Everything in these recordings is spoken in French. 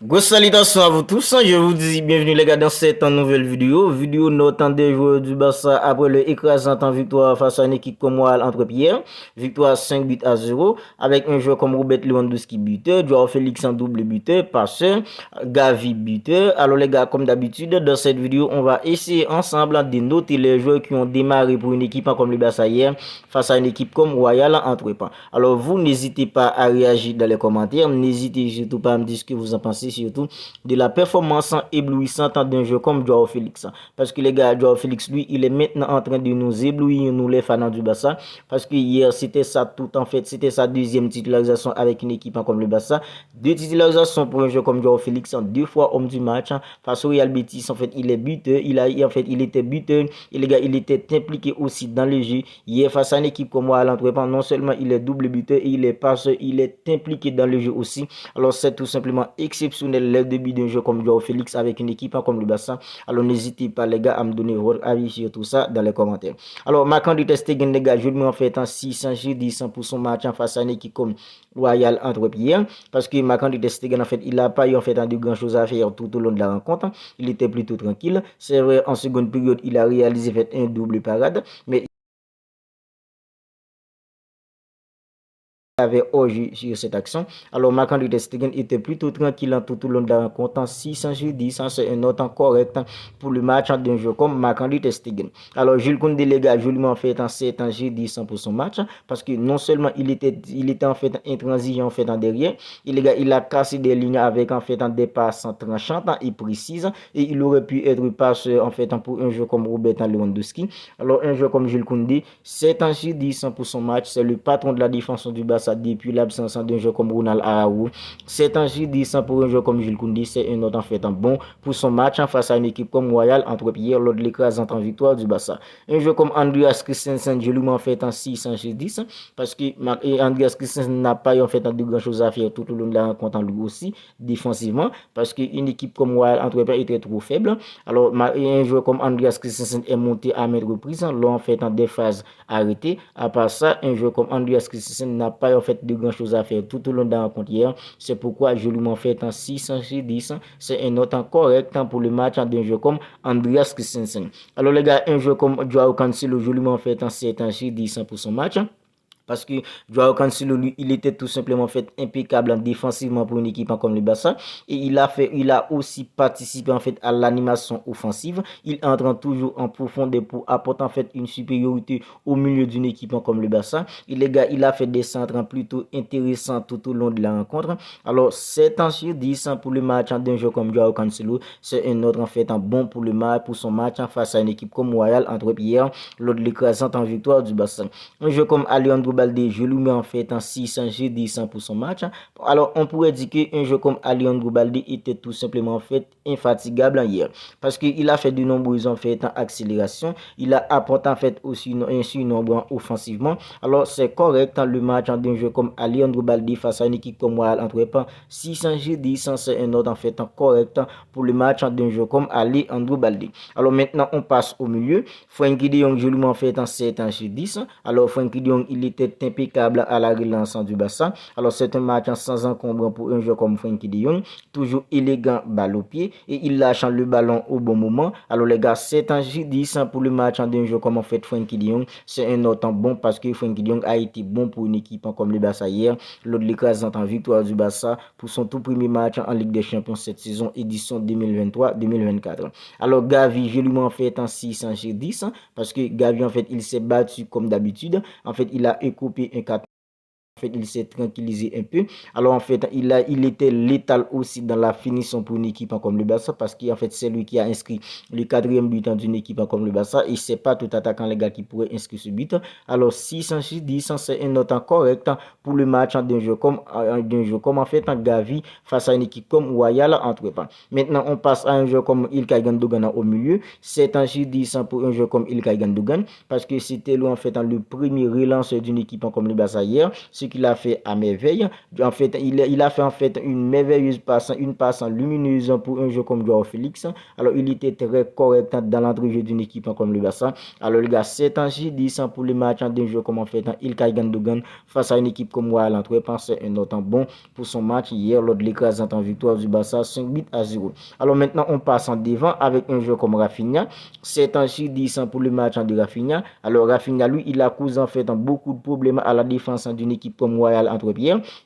Grosse salutation à vous tous, je vous dis bienvenue les gars dans cette nouvelle vidéo notant des joueurs du Barça après le écrasante en victoire face à une équipe comme Real Entre-Pierre, victoire 5 buts à 0 avec un joueur comme Robert Lewandowski buteur, Joao Félix en double buteur, passeur, Gavi buteur. Alors les gars, comme d'habitude dans cette vidéo, on va essayer ensemble de noter les joueurs qui ont démarré pour une équipe comme le Barça hier face à une équipe comme Royal Entre-Pierre. Alors vous n'hésitez pas à réagir dans les commentaires, n'hésitez surtout pas à me dire ce que vous en pensez surtout de la performance éblouissante d'un jeu comme Joao Félix. Parce que les gars, Joao Félix, lui, il est maintenant en train de nous éblouir, nous les fans du Barça. Parce que hier, c'était ça tout en fait. C'était sa deuxième titularisation avec une équipe comme le Barça. Deux titularisations pour un jeu comme Joao Félix, deux fois homme du match. Face au Real Betis, en fait, il est buteur. Il était buteur. Et les gars, il était impliqué aussi dans le jeu. Hier, face à une équipe comme moi à l'entraînement, non seulement il est double buteur, et il est passeur, il est impliqué dans le jeu aussi. Alors, c'est tout simplement exceptionnel le début d'un jeu comme Joao Félix avec une équipe comme le Barça. Alors n'hésitez pas les gars à me donner votre avis sur tout ça dans les commentaires. Alors Marc-André ter Stegen les gars, je lui en fait en 600 G10 pour son match en face à une équipe comme Royal Entre-Pierre parce que Marc-André ter Stegen en fait il n'a pas eu en fait de grand chose à faire tout au long de la rencontre. Il était plutôt tranquille. C'est vrai en seconde période il a réalisé fait un double parade mais avait hors-jeu sur cette action. Alors, Marc-André ter Stegen était plutôt tranquille tout au long de la rencontre. 600 sur 10, c'est un note correct pour le match d'un jeu comme Marc-André ter Stegen. Alors, Jules Koundé, les gars, joliment fait en 7 ans sur 10 pour son match parce que non seulement il était en fait intransigeant en fait en derrière, il a cassé des lignes avec en fait en dépassant tranchant et précise et il aurait pu être passeur en fait pour un jeu comme Robert Lewandowski. Alors, un jeu comme Jules Koundé, 7 ans sur 10 pour son match, c'est le patron de la défense du Barça depuis l'absence d'un joueur comme Ronald Araújo. 7 ans sur 10 pour un joueur comme Jules Koundé, c'est un autre en fait bon pour son match face à une équipe comme Royal Entre-Pierre lors de l'écrasante en victoire du Barça. Un joueur comme Andreas Christensen, je lui en fait en 6 ans sur 10 parce que Andreas Christensen n'a pas eu en fait de grand chose à faire tout au long de la rencontre lui aussi défensivement parce qu'une équipe comme Royal Entre-Pierre était trop faible. Alors un joueur comme Andreas Christensen est monté à maintes reprises lors en fait des phases arrêtées. À part ça, un joueur comme Andreas Christensen n'a pas en fait de grand chose à faire tout au long de la rencontre hier. C'est pourquoi je lui m'en fait en 600 sur 10. C'est un note correct pour le match d'un jeu comme Andreas Christensen. Alors les gars, un jeu comme Joao Cancelo, je lui m'en fait en 7 sur 10 pour son match. Parce que Joao Cancelo, lui, il était tout simplement fait impeccable défensivement pour une équipe comme le Barça. Et il a aussi participé en fait à l'animation offensive. Il entre toujours en profondeur pour apporter en fait une supériorité au milieu d'une équipe comme le Barça. Et les gars, il a fait des centres plutôt intéressants tout au long de la rencontre. Alors, 7 ans sur 10 pour le match d'un jeu comme Joao Cancelo. C'est un autre en fait bon pour le match, pour son match face à une équipe comme Royal Entre-Pierre lors de l'écrasante en victoire du Barça. Un jeu comme Alejandro Balde, je lui mets en fait en 600 G10 pour son match. Alors, on pourrait dire qu'un jeu comme Alejandro Balde était tout simplement en fait infatigable hier. Parce qu'il a fait de nombreuses en fait en accélération. Il a apporté en fait aussi un surnombre offensivement. Alors, c'est correct le match d'un jeu comme Alejandro Balde face à une équipe comme Royal Antwerp. 600 G10, c'est un ordre en fait correct pour le match d'un jeu comme Alejandro Balde. Alors, maintenant, on passe au milieu. Frenkie de Jong, je lui mets en fait en 7 sur 10. Alors, Frenkie de Jong, il était impeccable à la relance du Barça. Alors, c'est un match sans encombre pour un joueur comme Frenkie de Jong. Toujours élégant, balle au pied. Et il lâche le ballon au bon moment. Alors, les gars, 7 ans 10 pour le match d'un joueur comme en fait Frenkie de Jong. C'est un autre bon parce que Frenkie de Jong a été bon pour une équipe comme le Barça hier. Lors de l'écrasante en victoire du Barça pour son tout premier match en Ligue des Champions cette saison, édition 2023-2024. Alors, Gavi, je lui m'en fait en 6 ans 10 parce que Gavi, en fait, il s'est battu comme d'habitude. En fait, il a écopé un 4. En fait, il s'est tranquillisé un peu. Alors, en fait, il était létal aussi dans la finition pour une équipe comme le Barça parce qu'en fait, c'est lui qui a inscrit le quatrième but d'une équipe comme le Barça et c'est pas tout attaquant les gars qui pourrait inscrire ce but. Alors, 600 sur 10, c'est un note correct pour le match d'un jeu comme en fait en Gavi face à une équipe comme Royal Antwerp. Maintenant, on passe à un jeu comme Ilkay Gundogan au milieu. 7 sur 10 pour un jeu comme Ilkay Gundogan parce que c'était lui en fait le premier relance d'une équipe comme le Barça hier. Ce qu'il a fait à merveille. En fait, il a fait en fait une merveilleuse passe, une passe lumineuse pour un jeu comme Joao Félix. Alors, il était très correct dans l'entrejeu d'une équipe comme le Barça. Alors, les gars, 7 ans sur 10 pour les matchs d'un jeu comme en fait Ilkay Gundogan face à une équipe comme Royal Antwerp. C'est un autre bon pour son match hier lors de l'écrasante en victoire du Barça 5-0. Alors, maintenant, on passe en devant avec un jeu comme Rafinha. 7 ans sur 10 pour le match de Rafinha. Alors, Rafinha, lui, il a causé en fait beaucoup de problèmes à la défense d'une équipe comme Royal Antwerp.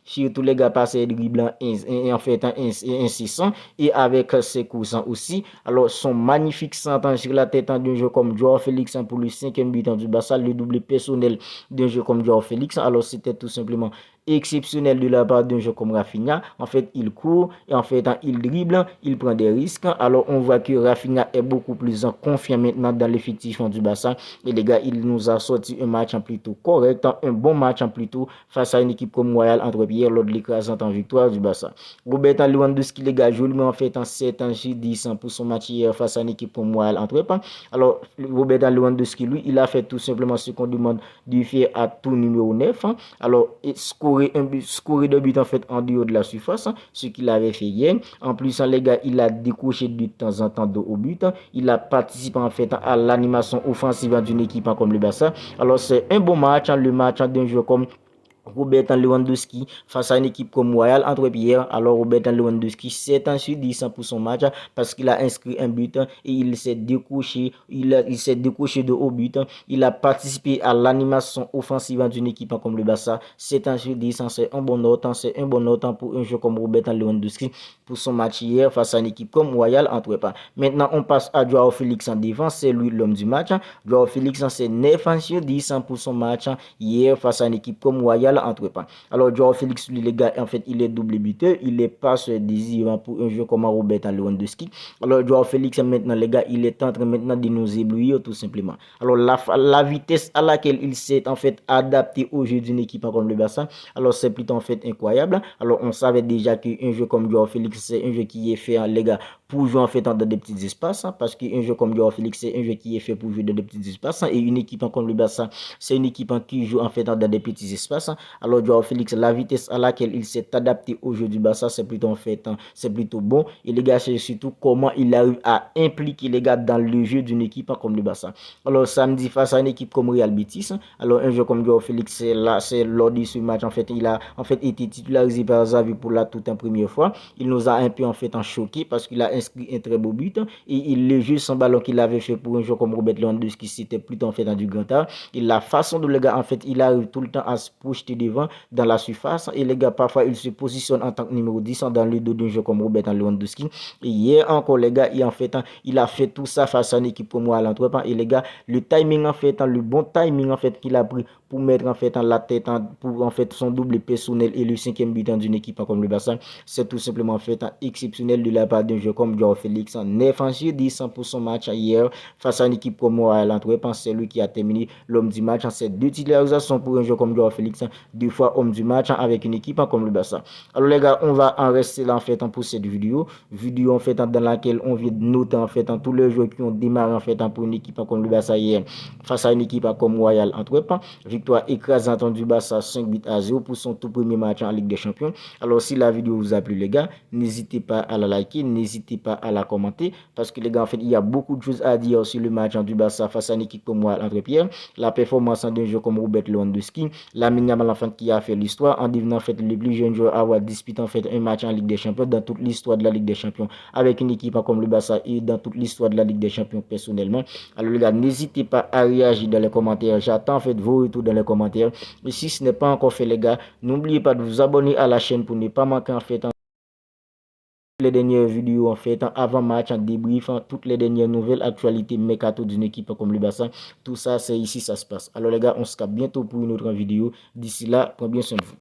Surtout les gars passés dribblant en fait insistant et avec ses coussins aussi. Alors, son magnifique centre sur la tête d'un jeu comme Joao Félix pour le 5e but du Barça, le doublé personnel d'un jeu comme Joao Félix. Alors, c'était tout simplement exceptionnel de la part d'un jeu comme Rafinha. En fait, il court et en fait, il dribble, il prend des risques. Alors, on voit que Rafinha est beaucoup plus confiant maintenant dans l'effectif du Barça. Et les gars, il nous a sorti un match plutôt correct, un bon match plutôt face à une équipe comme Royal Antwerp hier lors de l'écrasante en victoire du Barça. Robert Lewandowski, les gars, joliment en fait en 7 ans sur 10 pour son match hier face à une équipe comme Royal Antwerp. Alors, Robert Lewandowski, lui, il a fait tout simplement ce qu'on demande de faire à tout numéro 9. Alors, scorer deux buts en fait en dehors de la surface, ce qu'il avait fait hier. En plus, les gars, il a décroché de temps en temps au but. Il a participé en fait à l'animation offensive d'une équipe comme le Barça. Alors, c'est un bon match, le match d'un joueur comme Robert Lewandowski face à une équipe comme Royal Antwerp hier. Alors Robert Lewandowski 7 ans sur 10 pour son match parce qu'il a inscrit un but et il s'est décroché, il s'est décroché de haut but. Il a participé à l'animation offensive d'une équipe comme le Barça. 7 ans sur 10, c'est un bon note, pour un jeu comme Robert Lewandowski pour son match hier face à une équipe comme Royal Antwerp. Maintenant, on passe à Joao Félix en défense, c'est lui l'homme du match. Joao Félix c'est 9 ans sur 10 pour son match hier face à une équipe comme Royal Antwerp. Alors, Joao Félix, lui, les gars, en fait, il est double buteur. Il est pas désirant pour un jeu comme Robert Lewandowski. Alors, Joao Félix, maintenant, les gars, il est en train maintenant de nous éblouir, tout simplement. Alors, la vitesse à laquelle il s'est, en fait, adapté au jeu d'une équipe comme le Barça, alors, c'est plutôt, en fait, incroyable. Alors, on savait déjà qu'un jeu comme Joao Félix, c'est un jeu qui est fait, les gars, pour jouer, en fait, dans des petits espaces, parce qu'un jeu comme Joao Félix, c'est un jeu qui est fait pour jouer dans des petits espaces, et une équipe comme le Barça, c'est une équipe qui joue, en fait, dans des petits espaces. Alors, Joao Félix, la vitesse à laquelle il s'est adapté au jeu du Barça, c'est plutôt, en fait, c'est plutôt bon. Et les gars, c'est surtout comment il arrive à impliquer les gars dans le jeu d'une équipe comme le Barça. Alors, samedi, face à une équipe comme Real Betis, alors un jeu comme Joao Félix, c'est lors de ce match, en fait, il a en fait été titularisé par Xavi pour la toute première fois. Il nous a un peu, en fait, choqué parce qu'il a inscrit un très beau but. Et le jeu sans ballon qu'il avait fait pour un joueur comme Robert Lewandowski, c'était plutôt, en fait, dans du grand art. Et la façon dont le gars, en fait, il arrive tout le temps à se projeter devant dans la surface et les gars parfois il se positionne en tant que numéro 10 dans le dos d'un jeu comme Robert Lewandowski. Et hier encore les gars il a fait tout ça face à une équipe comme moi à l'Antwerp et les gars le timing en fait le bon timing en fait qu'il a pris pour mettre en fait la tête pour en fait son double personnel et le 5e but d'une équipe comme le Barça, c'est tout simplement en fait exceptionnel de la part d'un jeu comme Joao Félix. 9 ans sur 10 pour son match hier face à une équipe comme moi à l'Antwerp, c'est lui qui a terminé l'homme du match. C'est 2 titularisations pour un jeu comme Joao Félix, 2 fois homme du match avec une équipe comme le Barça. Alors les gars, on va en rester là en fait pour cette vidéo en fait dans laquelle on vient de noter en fait tous les joueurs qui ont démarré en fait pour une équipe comme le Barça hier face à une équipe comme Royal Antwerp. Victoire écrasante du Barça 5-0 pour son tout premier match en Ligue des Champions. Alors si la vidéo vous a plu les gars, n'hésitez pas à la liker, n'hésitez pas à la commenter parce que les gars en fait il y a beaucoup de choses à dire sur le match du Barça face à une équipe comme Royal Antwerp, la performance d'un joueur comme Robert Lewandowski, Lamine Yamal enfant qui a fait l'histoire en devenant en fait le plus jeune joueur à avoir disputé en fait un match en Ligue des Champions dans toute l'histoire de la Ligue des Champions avec une équipe comme le Barça et dans toute l'histoire de la Ligue des Champions personnellement. Alors les gars, n'hésitez pas à réagir dans les commentaires. J'attends en fait vos retours dans les commentaires. Et si ce n'est pas encore fait les gars, n'oubliez pas de vous abonner à la chaîne pour ne pas manquer en fait les dernières vidéos en fait avant match, en débrief, toutes les dernières nouvelles actualités mercato d'une équipe comme le Barça. Tout ça c'est ici ça se passe. Alors les gars, on se capte bientôt pour une autre vidéo. D'ici là, prenez bien soin de vous.